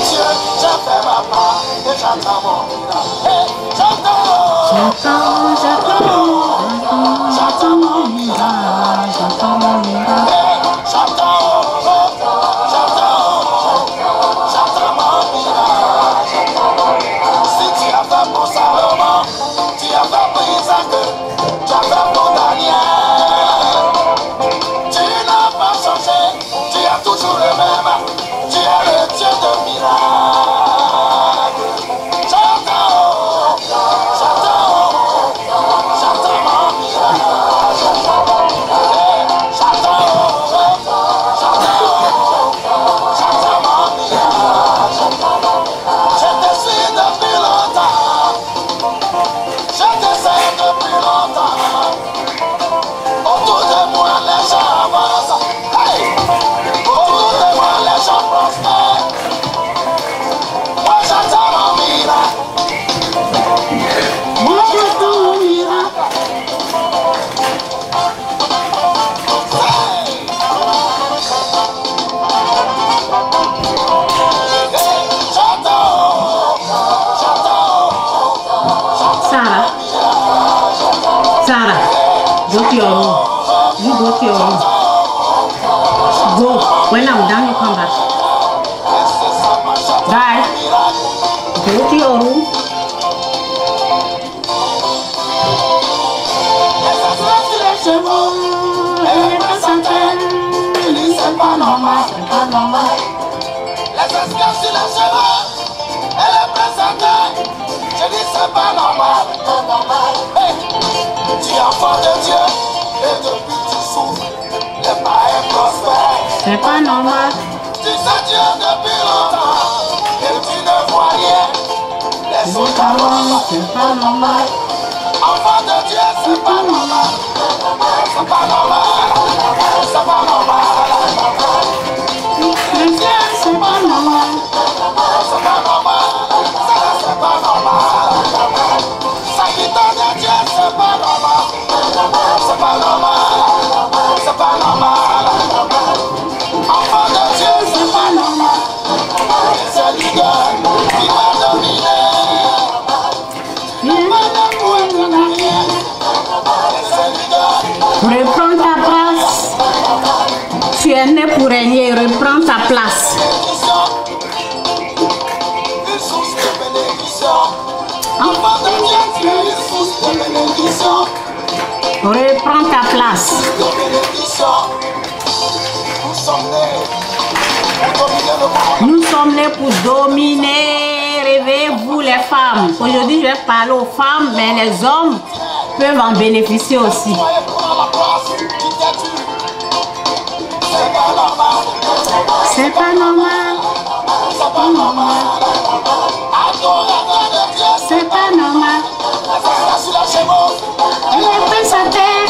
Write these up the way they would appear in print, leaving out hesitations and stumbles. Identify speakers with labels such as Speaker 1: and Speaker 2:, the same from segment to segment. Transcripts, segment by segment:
Speaker 1: Dieu, j'ai fait ma part et j'attends mon miracle. J'attends mon miracle. J'attends mon miracle. J'attends mon miracle. Si tu as fait pour Salomon, tu as fait pour Isaac, tu as fait pour Daniel. Tu n'as pas changé, tu es toujours le même. Tu es le Dieu de miracles. J'attends mon miracle.
Speaker 2: Sarah, go to your room. You go to your room. Go. When I'm done, you come back. Bye. Go to your room.
Speaker 1: C'est pas normal, c'est pas normal. Les esclaves sur les chevaux, elle est présentée. Je dis c'est pas normal, pas normal. Hey. Tu es enfant de Dieu et depuis tu souffres, les païens prospèrent.
Speaker 2: C'est pas normal.
Speaker 1: Tu sais Dieu depuis longtemps et tu ne vois rien. Les autres avancent,
Speaker 2: c'est pas normal.
Speaker 1: Enfant de Dieu, c'est pas normal. C'est pas normal. C'est pas normal.
Speaker 2: C'est pas normal.
Speaker 1: C'est pas normal. C'est pas normal. Ça qui donne à Dieu, c'est pas normal. C'est pas normal. C'est pas normal. Enfant de Dieu, c'est pas normal. C'est l'idole qui va dominer.
Speaker 2: Reprends ta place. Tu es né pour régner. Reprends ta place.
Speaker 1: Une source de bénédiction. Enfant de Dieu, tu es une source de bénédiction.
Speaker 2: Reprends ta place.
Speaker 1: De bénédiction. Nous sommes nés pour dominer le monde.
Speaker 2: Nous sommes nés pour dominer. Réveillez-vous les femmes. Aujourd'hui, je vais parler aux femmes, mais les hommes peuvent en bénéficier aussi.
Speaker 1: Soyez prendre la place qui t'es-tu. C'est pas normal.
Speaker 2: C'est pas normal.
Speaker 1: C'est pas normal. Adorateur de Dieu.
Speaker 2: C'est pas normal.
Speaker 1: Les esclaves sur les chevaux.
Speaker 2: Elle est présentée.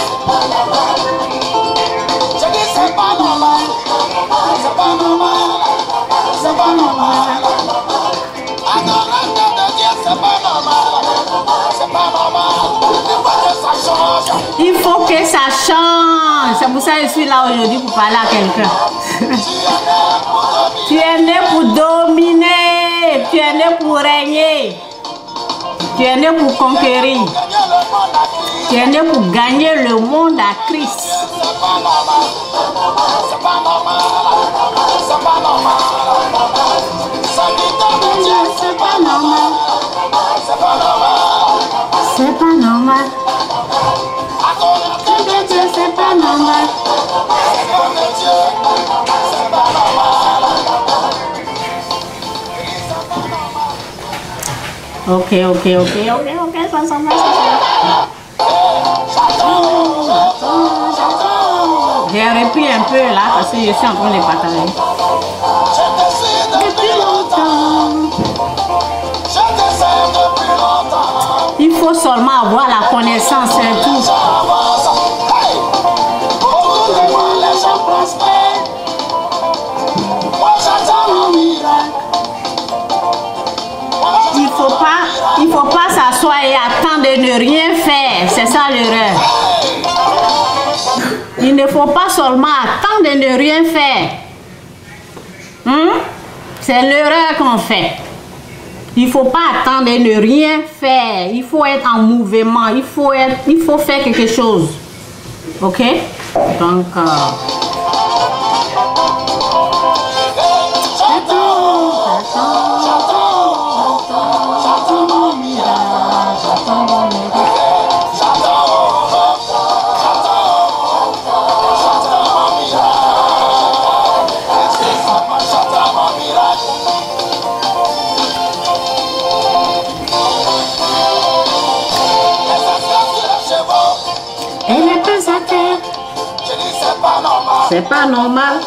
Speaker 1: Je dis c'est pas normal. C'est pas normal. C'est pas normal. Adorateur de Dieu, c'est pas normal. C'est pas normal. Il faut que ça change.
Speaker 2: Il faut que ça change. C'est pour ça que je suis là aujourd'hui pour parler à quelqu'un. Tu es né pour dominer. Tu es né pour régner. Tu es né pour conquérir. Tu es né pour gagner le monde à Christ.
Speaker 1: C'est pas normal. C'est pas normal. C'est pas normal. C'est pas normal. C'est pas normal.
Speaker 2: C'est pas normal.
Speaker 1: Adorateur de Dieu,
Speaker 2: C'est pas normal.
Speaker 1: c'est de Dieu. C'est pas normal.
Speaker 2: Ok, ça s'en va. J'ai repris un peu là parce que je suis en train de partager.
Speaker 1: Je te suis depuis longtemps. Je te sais depuis longtemps.
Speaker 2: Il faut seulement avoir la connaissance, c'est tout.
Speaker 1: J'avance. Hey! Autour de moi, les gens prospèrent. Moi, j'attends mon miracle.
Speaker 2: Il faut pas s'asseoir et attendre de ne rien faire. C'est ça l'erreur. Il ne faut pas seulement attendre de ne rien faire. C'est l'erreur qu'on fait. Il ne faut pas attendre et ne rien faire. Il faut être en mouvement. Il faut faire quelque chose. Ok? Donc, elle est plus à terre. C'est pas normal.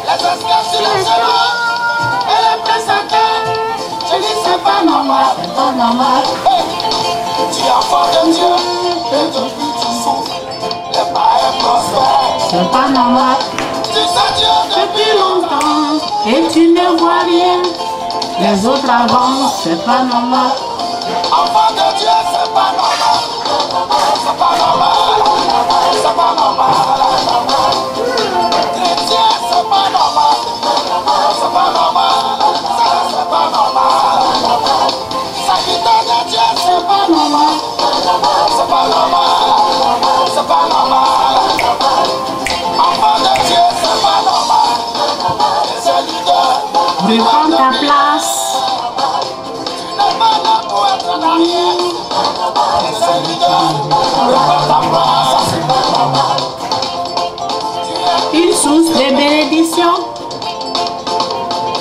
Speaker 1: Les esclaves sur les chevaux, elle est plus à terre. Je dis c'est pas normal. C'est pas normal. Hey, tu es enfant de Dieu et depuis tu souffres. Les païens prospèrent.
Speaker 2: C'est pas normal.
Speaker 1: Tu sais Dieu depuis longtemps
Speaker 2: Et tu ne vois rien. Les autres avancent. C'est pas normal.
Speaker 1: Enfant de Dieu, c'est pas normal. C'est pas normal. C'est pas normal. Chrétien, c'est pas normal. C'est pas normal. C'est pas normal. Serviteur de Dieu, c'est pas normal. C'est pas normal. C'est pas normal. Enfant de Dieu, c'est pas normal. C'est leader.
Speaker 2: Reprends ta place. Une source de bénédiction.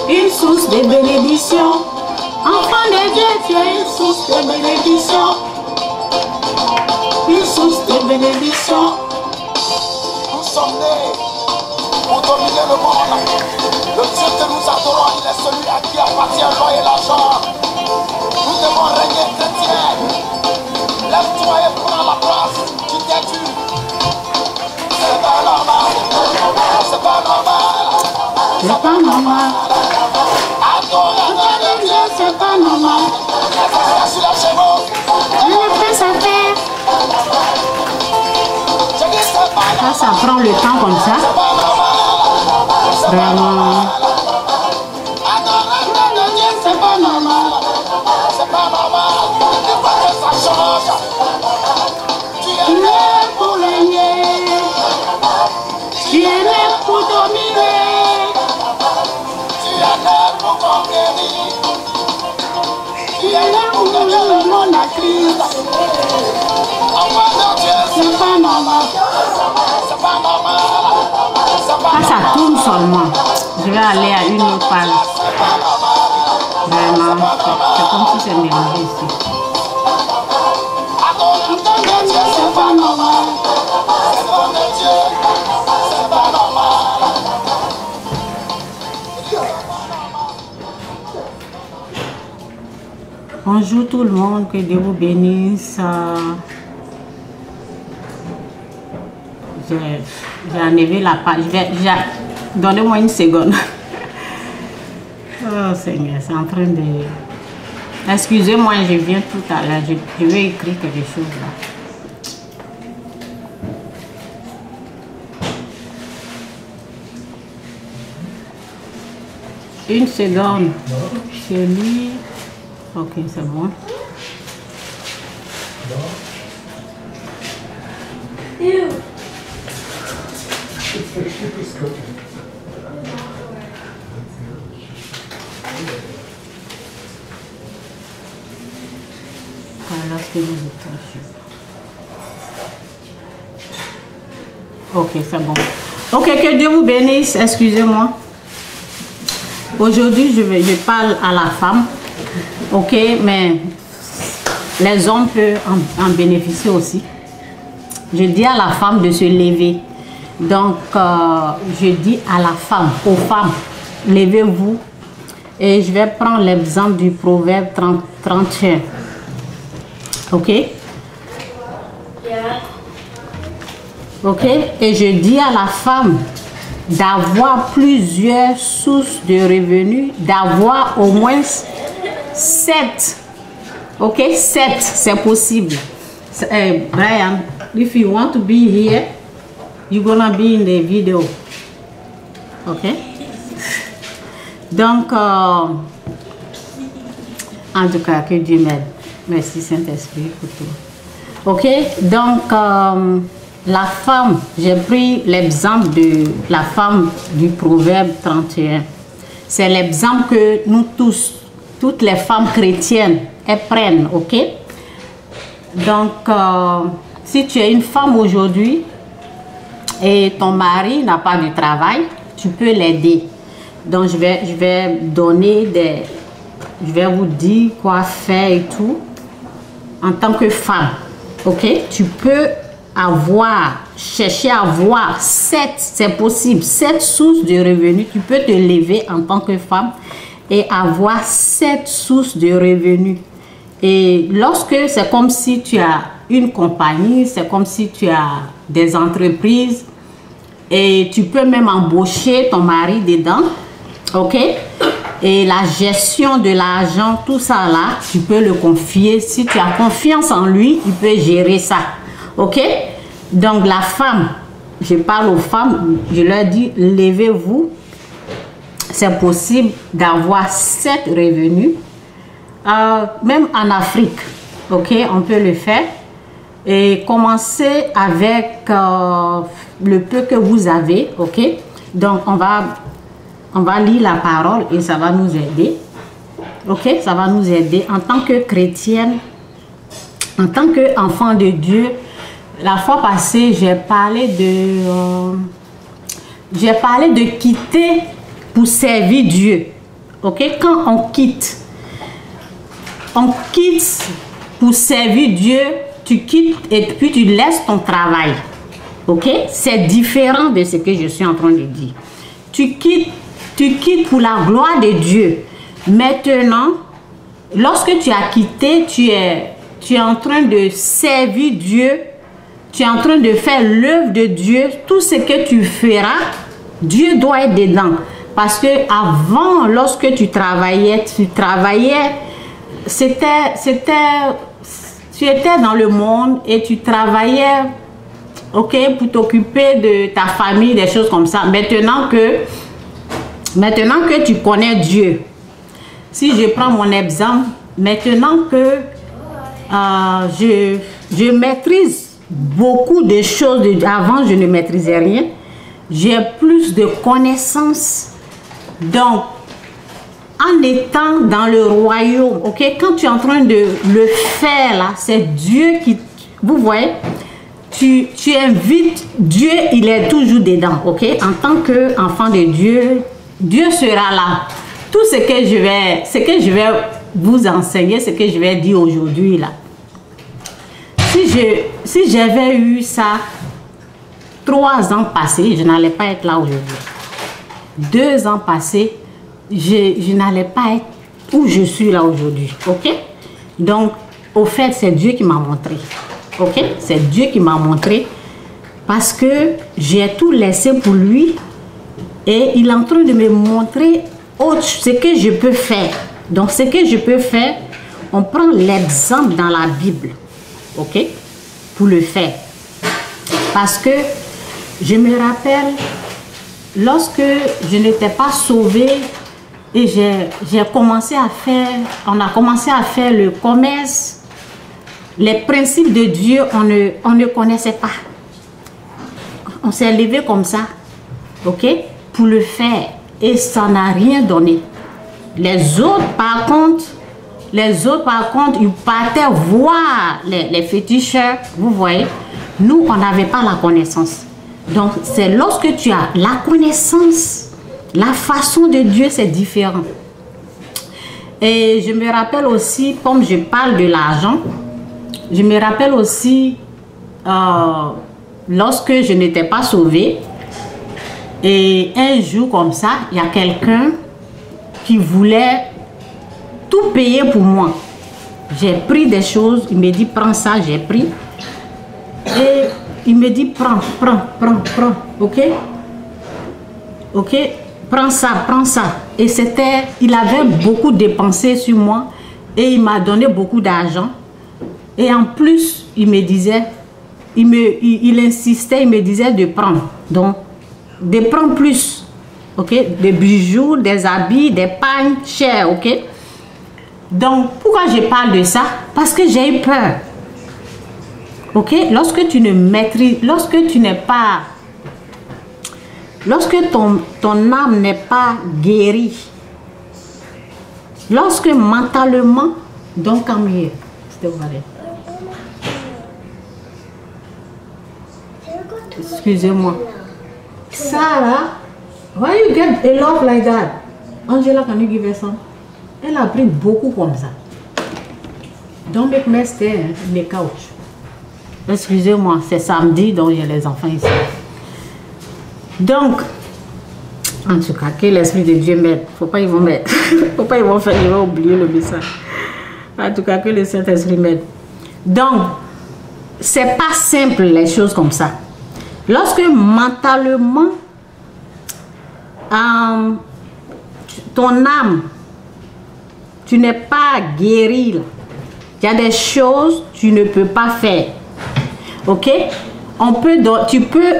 Speaker 2: Une source de bénédiction. Enfant de Dieu, tu es une source de bénédiction. Une source de bénédiction.
Speaker 1: Nous sommes nés pour dominer le monde. Le Dieu que nous adorons, il est celui à qui appartient l'or et l'argent. Nous devons régner chrétiens. Lève-toi et prends la place qui t'est due. C'est pas normal. C'est pas normal.
Speaker 2: C'est pas normal.
Speaker 1: Adorateur de Dieu,
Speaker 2: C'est pas normal.
Speaker 1: sur les chevaux.
Speaker 2: Elle est prête à faire.
Speaker 1: Je dis c'est pas normal.
Speaker 2: Ça prend le temps comme ça.
Speaker 1: C'est pas normal. C'est pas
Speaker 2: Vraiment.
Speaker 1: normal. Adorateur de Dieu, c'est pas normal. C'est pas normal. Il faut que ça change. Tu es
Speaker 2: Tu
Speaker 1: né
Speaker 2: es pour régner. Tu es né pour dominer.
Speaker 1: Tu es né pour conquérir.
Speaker 2: Tu es né pour gagner le monde à Christ.
Speaker 1: Enfant de Dieu,
Speaker 2: C'est pas normal.
Speaker 1: c'est pas normal. C'est pas
Speaker 2: Quand ça tourne seulement, je vais aller à une autre page. Vraiment, c'est comme si c'est mélangé ici.
Speaker 1: Adorateur de Dieu, c'est pas normal. Enfant de Dieu, c'est pas normal.
Speaker 2: Bonjour tout le monde, que Dieu vous bénisse. J'ai enlevé la page. Donnez-moi une seconde. Oh Seigneur, c'est en train de... Excusez-moi, je viens tout à l'heure. Je vais écrire quelque chose là. Une seconde. Je lis. Ok, c'est bon. Ok, c'est bon. Ok, que Dieu vous bénisse. Excusez-moi. Aujourd'hui, je parle à la femme. Ok, mais les hommes peuvent en bénéficier aussi. Je dis à la femme de se lever. Donc, je dis à la femme, aux femmes, levez-vous. Et je vais prendre l'exemple du proverbe 31. Ok? Ok? Et je dis à la femme d'avoir plusieurs sources de revenus, d'avoir au moins 7. Ok? 7, c'est possible. Brian, if you want to be here, you're gonna be in the video. Ok? Donc, en tout cas, que Dieu m'aide. Merci Saint-Esprit pour tout. Ok, donc la femme, j'ai pris l'exemple de la femme du Proverbe 31. C'est l'exemple que nous tous, toutes les femmes chrétiennes, elles prennent, ok? Donc, si tu es une femme aujourd'hui et ton mari n'a pas de travail, tu peux l'aider. Donc, je vais donner des... Je vais vous dire quoi faire et tout en tant que femme. Ok, tu peux chercher à avoir 7, c'est possible, 7 sources de revenus. Tu peux te lever en tant que femme et avoir 7 sources de revenus. Et lorsque c'est comme si tu as une compagnie, c'est comme si tu as des entreprises et tu peux même embaucher ton mari dedans, ok? Et la gestion de l'argent, tout ça là, tu peux le confier. Si tu as confiance en lui, il peut gérer ça. Ok? Donc la femme, je parle aux femmes, je leur dis, levez-vous. C'est possible d'avoir 7 revenus. Même en Afrique, ok? On peut le faire. Et commencer avec le peu que vous avez, ok? Donc on va lire la parole et ça va nous aider. Ok, ça va nous aider en tant que chrétienne, en tant qu'enfant de Dieu. La fois passée, j'ai parlé de quitter pour servir Dieu. Ok, quand on quitte pour servir Dieu, tu quittes et puis tu laisses ton travail. Ok, c'est différent de ce que je suis en train de dire. Tu quittes pour la gloire de Dieu. Maintenant, lorsque tu as quitté, tu es en train de servir Dieu. Tu es en train de faire l'œuvre de Dieu. Tout ce que tu feras, Dieu doit être dedans. Parce que avant, lorsque tu travaillais, tu étais dans le monde et tu travaillais, ok, pour t'occuper de ta famille, des choses comme ça. Maintenant que tu connais Dieu, si je prends mon exemple, maintenant que je maîtrise beaucoup de choses, avant je ne maîtrisais rien, j'ai plus de connaissances. Donc, en étant dans le royaume, ok, quand tu es en train de le faire là, c'est Dieu qui, vous voyez, tu invites Dieu, il est toujours dedans, ok, en tant qu'enfant de Dieu. Dieu sera là. Tout ce que je vais vous enseigner, ce que je vais dire aujourd'hui là. Si j'avais eu ça 3 ans passés, je n'allais pas être là aujourd'hui. 2 ans passés, je n'allais pas être où je suis là aujourd'hui. Ok? Donc, au fait, c'est Dieu qui m'a montré. Ok? C'est Dieu qui m'a montré parce que j'ai tout laissé pour lui. Et il est en train de me montrer ce que je peux faire. Donc, ce que je peux faire, on prend l'exemple dans la Bible, ok, pour le faire. Parce que je me rappelle, lorsque je n'étais pas sauvée et j'ai commencé à faire, on a commencé à faire le commerce, les principes de Dieu, on ne connaissait pas. On s'est levé comme ça, ok, pour le faire et ça n'a rien donné. Les autres par contre ils partaient voir les féticheurs, vous voyez. Nous on n'avait pas la connaissance. Donc c'est lorsque tu as la connaissance, la façon de Dieu, c'est différent. Et je me rappelle aussi, comme je parle de l'argent, je me rappelle aussi lorsque je n'étais pas sauvée. Et un jour comme ça, il y a quelqu'un qui voulait tout payer pour moi. J'ai pris des choses, il me dit prends ça, j'ai pris. Et il me dit prends, ok? Ok, prends ça. Et il avait beaucoup dépensé sur moi et il m'a donné beaucoup d'argent. Et en plus, il me disait, il insistait, il me disait de prendre. Donc, de prendre plus. ok? Des bijoux, des habits, des pagnes chers, ok? Donc, pourquoi je parle de ça? Parce que j'ai eu peur. Ok? Lorsque tu ne maîtrises, lorsque tu n'es pas, lorsque ton âme n'est pas guérie, lorsque mentalement, donc comme hier, excusez-moi. Sarah, why you get a love like that? Angela, can you give her some? Elle a pris beaucoup comme ça. Don't make me stay in the couch. Excusez-moi, c'est samedi, donc j'ai les enfants ici. Donc, en tout cas, que l'Esprit de Dieu m'aide. Faut pas ils vont m'aider. Faut pas ils vont oublier le message. En tout cas, que le Saint-Esprit m'aide. Donc, c'est pas simple les choses comme ça. Lorsque mentalement, ton âme, tu n'es pas guéri, il y a des choses que tu ne peux pas faire. Ok? Tu peux,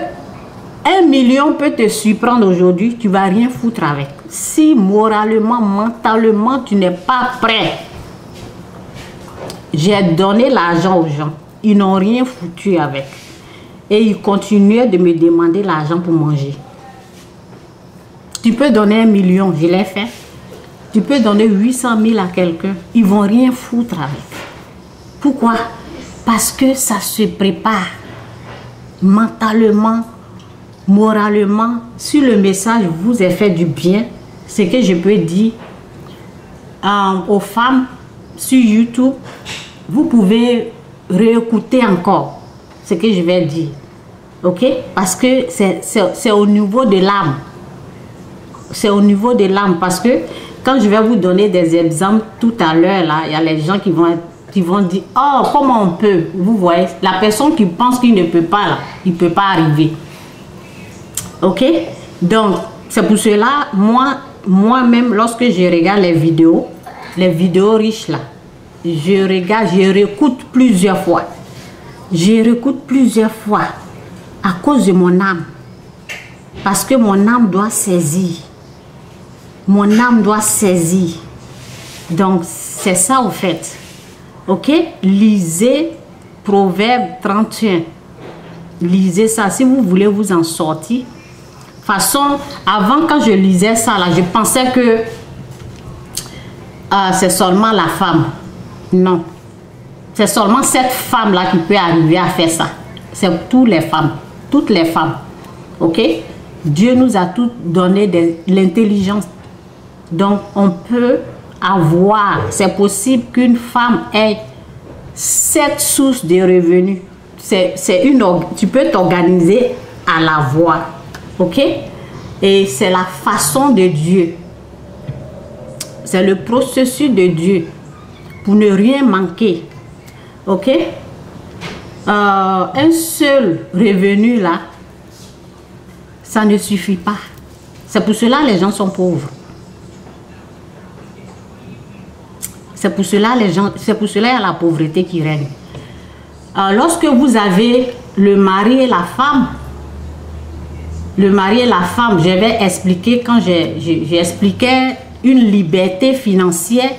Speaker 2: 1 million peut te surprendre aujourd'hui, tu ne vas rien foutre avec. Si moralement, mentalement, tu n'es pas prêt. J'ai donné l'argent aux gens, ils n'ont rien foutu avec. Et ils continuaient de me demander l'argent pour manger. Tu peux donner 1 million, je l'ai fait. Tu peux donner 800 000 à quelqu'un, ils ne vont rien foutre avec. Pourquoi? Parce que ça se prépare mentalement, moralement. Si le message vous est fait du bien, c'est que je peux dire aux femmes sur YouTube, vous pouvez réécouter encore ce que je vais dire. Ok? Parce que c'est au niveau de l'âme. C'est au niveau de l'âme. Parce que quand je vais vous donner des exemples tout à l'heure, là, il y a les gens qui vont dire, oh, comment on peut? Vous voyez, la personne qui pense qu'il ne peut pas, là, il ne peut pas arriver. Ok? Donc, c'est pour cela, moi-même, lorsque je regarde les vidéos riches, là, je regarde, je réécoute plusieurs fois. Je réécoute plusieurs fois à cause de mon âme. Parce que mon âme doit saisir. Mon âme doit saisir. Donc, c'est ça au fait. Ok? Lisez Proverbe 31. Lisez ça. Si vous voulez vous en sortir. De toute façon, avant quand je lisais ça, là, je pensais que c'est seulement la femme. Non. C'est seulement cette femme-là qui peut arriver à faire ça. C'est toutes les femmes. Toutes les femmes. Ok? Dieu nous a toutes donné de l'intelligence. Donc, on peut avoir, c'est possible qu'une femme ait 7 sources de revenus. Tu peux t'organiser à l'avoir. Ok? Et c'est la façon de Dieu. C'est le processus de Dieu pour ne rien manquer. Ok? Un seul revenu là, ça ne suffit pas. C'est pour cela que les gens sont pauvres. C'est pour cela qu'il y a la pauvreté qui règne. Lorsque vous avez le mari et la femme, je vais expliquer, quand j'expliquais une liberté financière,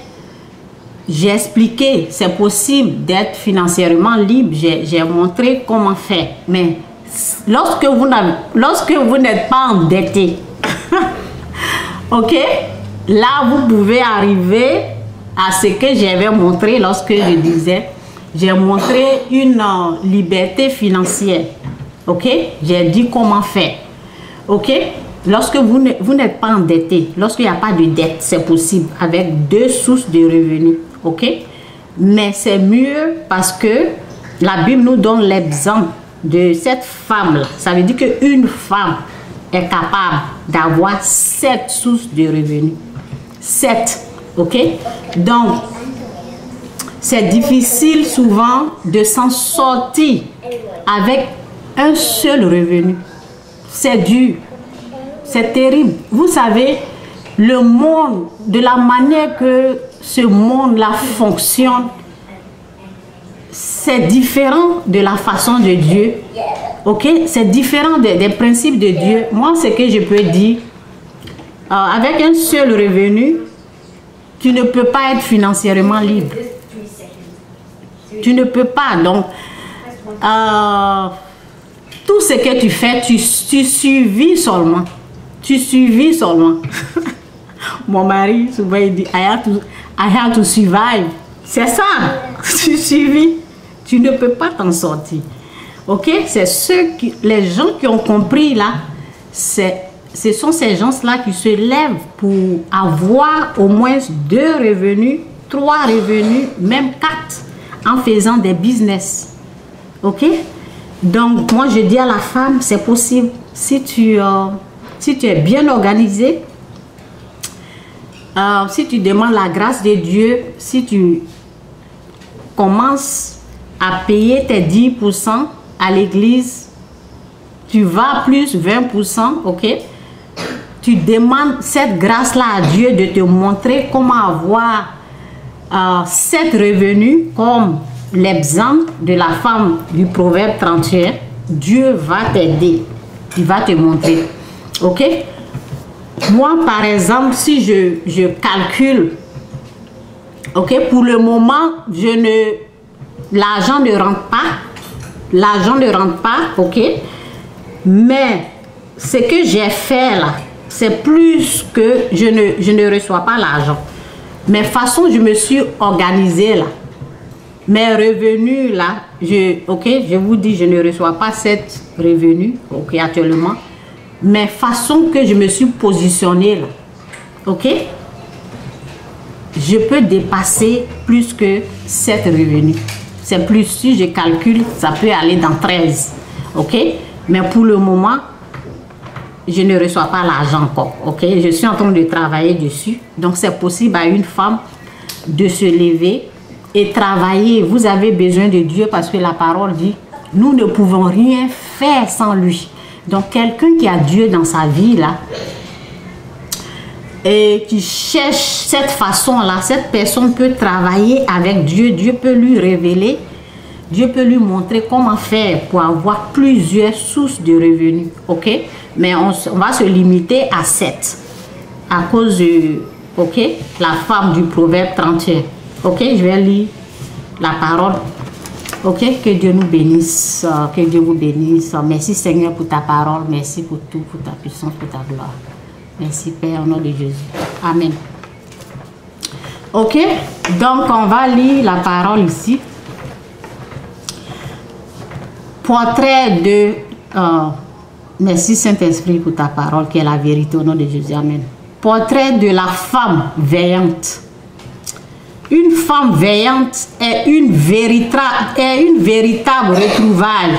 Speaker 2: j'ai expliqué, c'est possible d'être financièrement libre, j'ai montré comment faire. Mais lorsque vous n'êtes pas endetté, ok, là vous pouvez arriver à ce que j'avais montré lorsque je disais, j'ai montré une liberté financière. Ok, j'ai dit comment faire. Ok, lorsque vous n'êtes pas endetté, lorsqu'il n'y a pas de dette, c'est possible avec 2 sources de revenus. Ok, mais c'est mieux parce que la Bible nous donne l'exemple de cette femme-là. Ça veut dire qu'une femme est capable d'avoir 7 sources de revenus. 7. Ok, donc c'est difficile souvent de s'en sortir avec un seul revenu. C'est dur, c'est terrible. Vous savez, le monde, de la manière que ce monde-là fonctionne, c'est différent de la façon de Dieu. Ok, c'est différent des principes de Dieu. Moi, ce que je peux dire, avec un seul revenu, tu ne peux pas être financièrement libre. Tu ne peux pas. Donc, tout ce que tu fais, tu survis seulement. Tu survis seulement. Mon mari, souvent, il dit, I have to survive. C'est ça. Tu survis. Tu ne peux pas t'en sortir. Ok? C'est les gens qui ont compris là, ce sont ces gens-là qui se lèvent pour avoir au moins 2 revenus, 3 revenus, même 4, en faisant des business. Ok? Donc, moi, je dis à la femme, c'est possible. Si tu es bien organisé, si tu demandes la grâce de Dieu, si tu commences à payer tes 10% à l'église, tu vas plus 20%, ok? Tu demandes cette grâce-là à Dieu de te montrer comment avoir 7 revenus, comme l'exemple de la femme du Proverbe 31. Dieu va t'aider, il va te montrer, ok? Moi, par exemple, si je calcule, ok, pour le moment, l'argent ne rentre pas. L'argent ne rentre pas, ok? Mais ce que j'ai fait là, c'est plus que je ne reçois pas l'argent. Mais façon, je me suis organisée là. Mes revenus là, je vous dis, je ne reçois pas 7 revenus, ok, actuellement. Mais façon que je me suis positionnée là, ok? Je peux dépasser plus que 7 revenus. C'est plus, si je calcule, ça peut aller dans 13. Ok? Mais pour le moment, je ne reçois pas l'argent encore. Ok? Je suis en train de travailler dessus. Donc, c'est possible à une femme de se lever et travailler. Vous avez besoin de Dieu parce que la parole dit, nous ne pouvons rien faire sans lui. Donc, quelqu'un qui a Dieu dans sa vie, là, et qui cherche cette façon-là, cette personne peut travailler avec Dieu. Dieu peut lui révéler, Dieu peut lui montrer comment faire pour avoir plusieurs sources de revenus. Ok? Mais on va se limiter à 7 à cause de, ok, la femme du Proverbe 31. Ok? Je vais lire la parole. Ok? Que Dieu nous bénisse. Que Dieu vous bénisse. Merci Seigneur pour ta parole. Merci pour tout, pour ta puissance, pour ta gloire. Merci Père, au nom de Jésus. Amen. Ok, donc on va lire la parole ici. Portrait de... merci Saint-Esprit pour ta parole qui est la vérité au nom de Jésus. Amen. Portrait de la femme veillante. Une femme veillante est une véritable retrouvaille.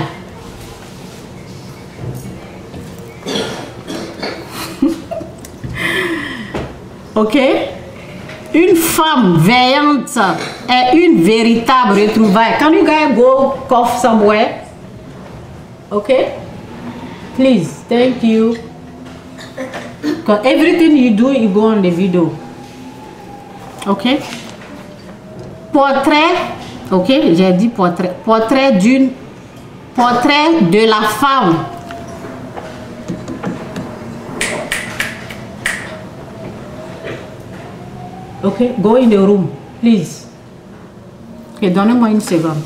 Speaker 2: Ok? Une femme veillante est une véritable retrouvaille. Can you guys go cough somewhere? Okay? Please, thank you. Because everything you do, you go on the video. Ok? Portrait, ok? J'ai dit portrait. Portrait de la femme. Ok, go in the room, please. Ok, donnez-moi une seconde.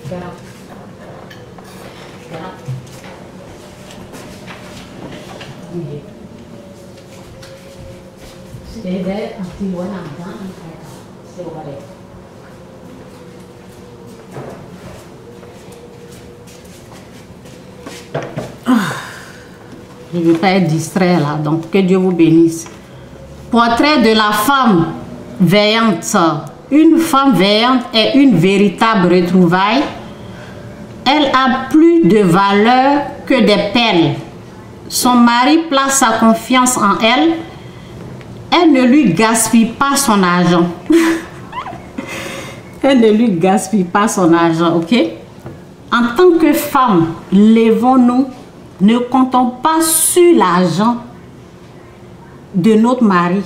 Speaker 2: Get up. Get up. Stay there until when I'm done. Stay over there. Je ne veux pas être distrait là, donc que Dieu vous bénisse. Portrait de la femme veillante. Une femme veillante est une véritable retrouvaille. Elle a plus de valeur que des perles. Son mari place sa confiance en elle. Elle ne lui gaspille pas son argent. Elle ne lui gaspille pas son argent, ok? En tant que femme, levons-nous, ne comptons pas sur l'argent de notre mari.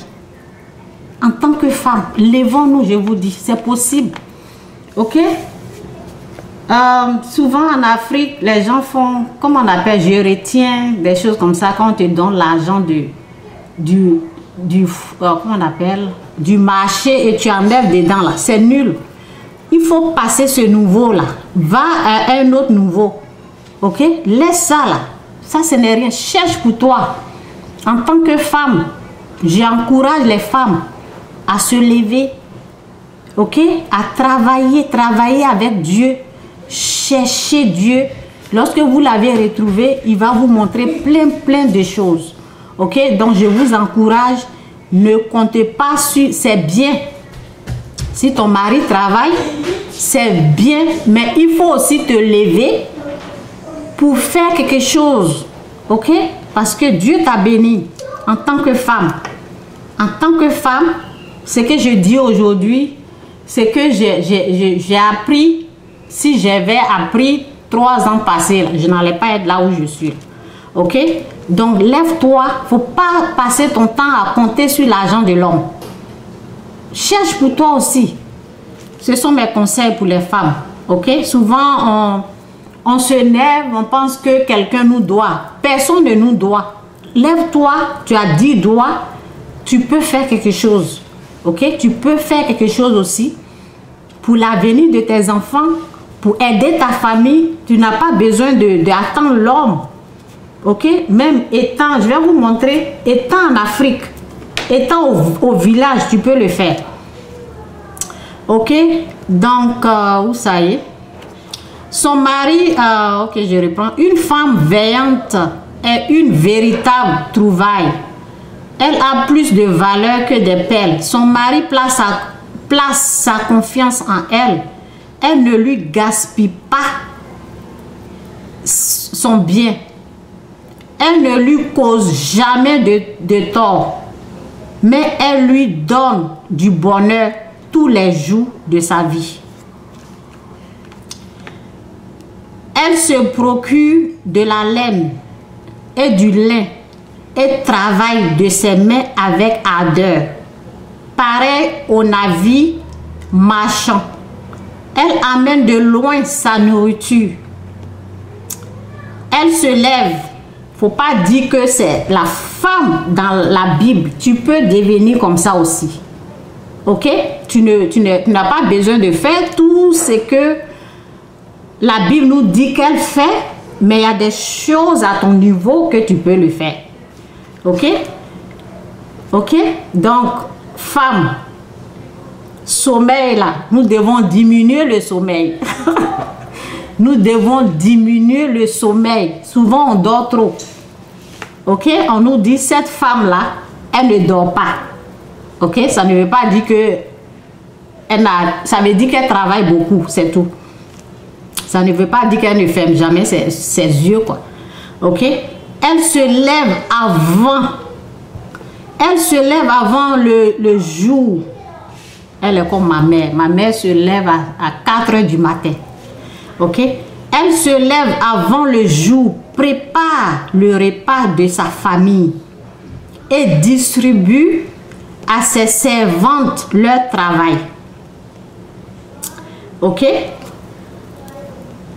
Speaker 2: En tant que femme, levons-nous, je vous dis, c'est possible. Ok? Souvent en Afrique, les gens font, comment on appelle, je retiens, des choses comme ça, quand on te donne l'argent comment on appelle, du marché et tu enlèves dedans là, c'est nul. Il faut passer ce nouveau là, va à un autre nouveau, ok? Laisse ça là, ça ce n'est rien, cherche pour toi. En tant que femme, j'encourage les femmes à se lever, ok? À travailler avec Dieu, chercher Dieu. Lorsque vous l'avez retrouvé, il va vous montrer plein de choses, ok? Donc je vous encourage, ne comptez pas sur, c'est bien. Si ton mari travaille, c'est bien, mais il faut aussi te lever pour faire quelque chose, ok? Parce que Dieu t'a béni en tant que femme. En tant que femme, ce que je dis aujourd'hui, c'est que j'ai appris, si j'avais appris 3 ans passés, je n'allais pas être là où je suis. Ok? Donc lève-toi, il ne faut pas passer ton temps à compter sur l'argent de l'homme. Cherche pour toi aussi. Ce sont mes conseils pour les femmes. Ok? Souvent, on se lève, on pense que quelqu'un nous doit. Personne ne nous doit. Lève-toi, tu as 10 doigts, tu peux faire quelque chose. Ok? Tu peux faire quelque chose aussi pour l'avenir de tes enfants, pour aider ta famille. Tu n'as pas besoin d'attendre l'homme. Ok? Même étant, je vais vous montrer, étant en Afrique, étant au village, tu peux le faire. Ok? Donc, où ça y est? Son mari, ok, je reprends. Une femme veillante est une véritable trouvaille. Elle a plus de valeur que des perles. Son mari place sa confiance en elle. Elle ne lui gaspille pas son bien. Elle ne lui cause jamais de tort. Mais elle lui donne du bonheur tous les jours de sa vie. Elle se procure de la laine et du lin et travaille de ses mains avec ardeur, pareil au navire marchand. Elle amène de loin sa nourriture. Elle se lève. Faut pas dire que c'est la femme dans la Bible. Tu peux devenir comme ça aussi. Ok? Tu n'as pas besoin de faire tout ce que la Bible nous dit qu'elle fait, mais il y a des choses à ton niveau que tu peux le faire. Ok? Ok? Donc, femme, sommeil là, nous devons diminuer le sommeil. Nous devons diminuer le sommeil. Souvent, on dort trop. Ok? On nous dit, cette femme-là, elle ne dort pas. Ok? Ça ne veut pas dire que... ça veut dire qu'elle travaille beaucoup, c'est tout. Ça ne veut pas dire qu'elle ne ferme jamais ses yeux, quoi. Ok? Elle se lève avant. Elle se lève avant le jour. Elle est comme ma mère. Ma mère se lève à 4 h du matin. Ok? Elle se lève avant le jour, prépare le repas de sa famille et distribue à ses servantes leur travail. Ok?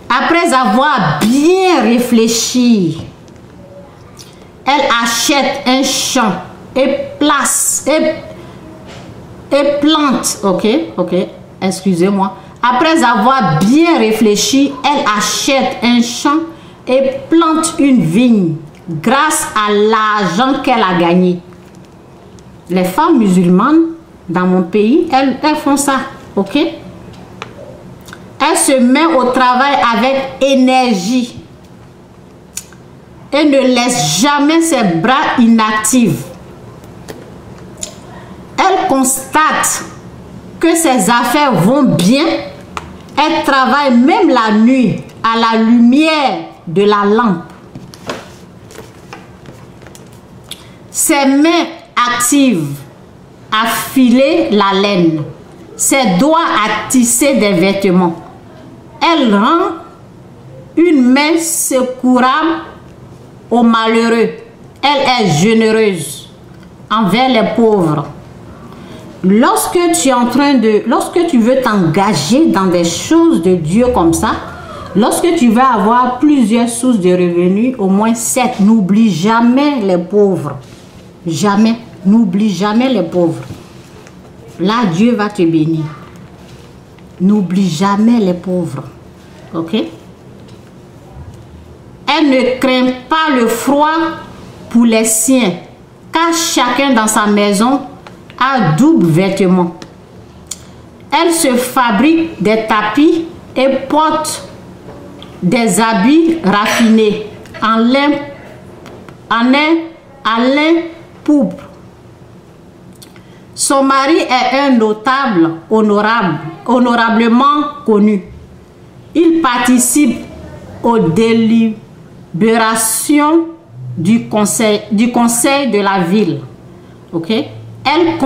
Speaker 2: Après avoir bien réfléchi, elle achète un champ et place et plante. Ok, excusez-moi. Après avoir bien réfléchi, elle achète un champ et plante une vigne grâce à l'argent qu'elle a gagné. Les femmes musulmanes dans mon pays, elles font ça. Ok? Elle se met au travail avec énergie et ne laisse jamais ses bras inactifs. Elle constate que ses affaires vont bien. Elle travaille même la nuit à la lumière de la lampe. Ses mains actives à filer la laine. Ses doigts à tisser des vêtements. Elle rend une main secourable aux malheureux. Elle est généreuse envers les pauvres. Lorsque tu es en train de, lorsque tu veux t'engager dans des choses de Dieu comme ça, Lorsque tu vas avoir plusieurs sources de revenus, au moins 7, n'oublie jamais les pauvres. Jamais. N'oublie jamais les pauvres. Là, Dieu va te bénir. N'oublie jamais les pauvres. Ok? Elle ne craint pas le froid pour les siens, car chacun dans sa maison a double vêtement. Elle se fabrique des tapis et porte des habits raffinés en lin pourpre. Son mari est un notable honorablement connu. Il participe aux délibérations du conseil de la ville. Ok? Elle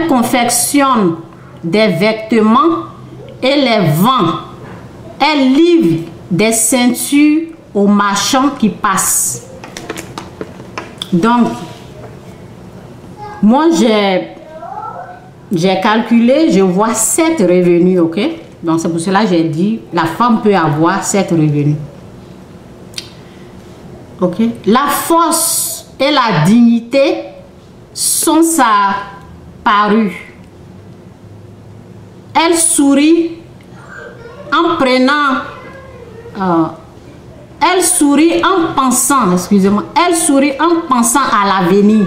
Speaker 2: confectionne des vêtements et les vend. Elle livre des ceintures aux marchands qui passent. Donc, moi j'ai calculé, je vois 7 revenus, ok? Donc c'est pour cela que j'ai dit, la femme peut avoir 7 revenus. Ok? La force et la dignité sont sa parure. Elle sourit en prenant... elle sourit en pensant, excusez-moi, elle sourit en pensant à l'avenir.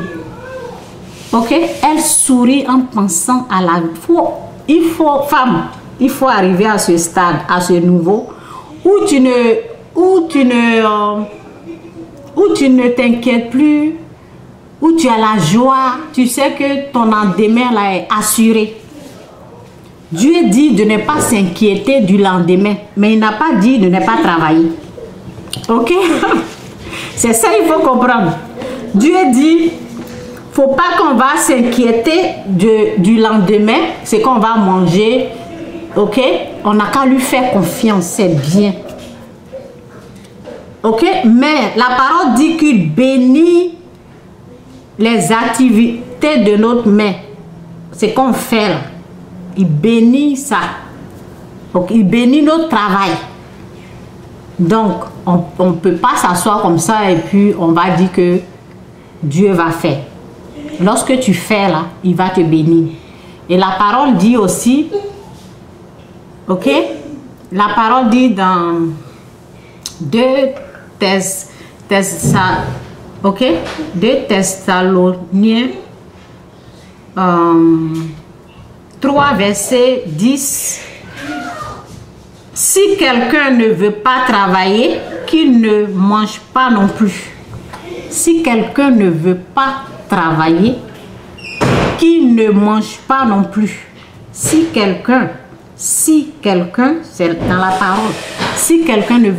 Speaker 2: Ok? Elle sourit en pensant à l'avenir. Femme, il faut arriver à ce stade, à ce niveau, où tu ne t'inquiètes plus, où tu as la joie, tu sais que ton lendemain là est assuré. Dieu dit de ne pas s'inquiéter du lendemain, mais il n'a pas dit de ne pas travailler. Ok? C'est ça il faut comprendre. Dieu dit, faut pas qu'on va s'inquiéter du lendemain, c'est qu'on va manger. Ok? On n'a qu'à lui faire confiance, c'est bien. Ok? Mais la parole dit qu'il bénit les activités de notre main. C'est qu'on fait là. Il bénit ça. Donc, il bénit notre travail. Donc, on ne peut pas s'asseoir comme ça et puis on va dire que Dieu va faire. Lorsque tu fais là, il va te bénir. Et la parole dit aussi, ok? La parole dit dans 2 Thessaloniens 3 verset 10. Si quelqu'un ne veut pas travailler, qu'il ne mange pas non plus. Si quelqu'un ne veut pas travailler, qu'il ne mange pas non plus. Si quelqu'un, c'est dans la parole. Si quelqu'un ne veut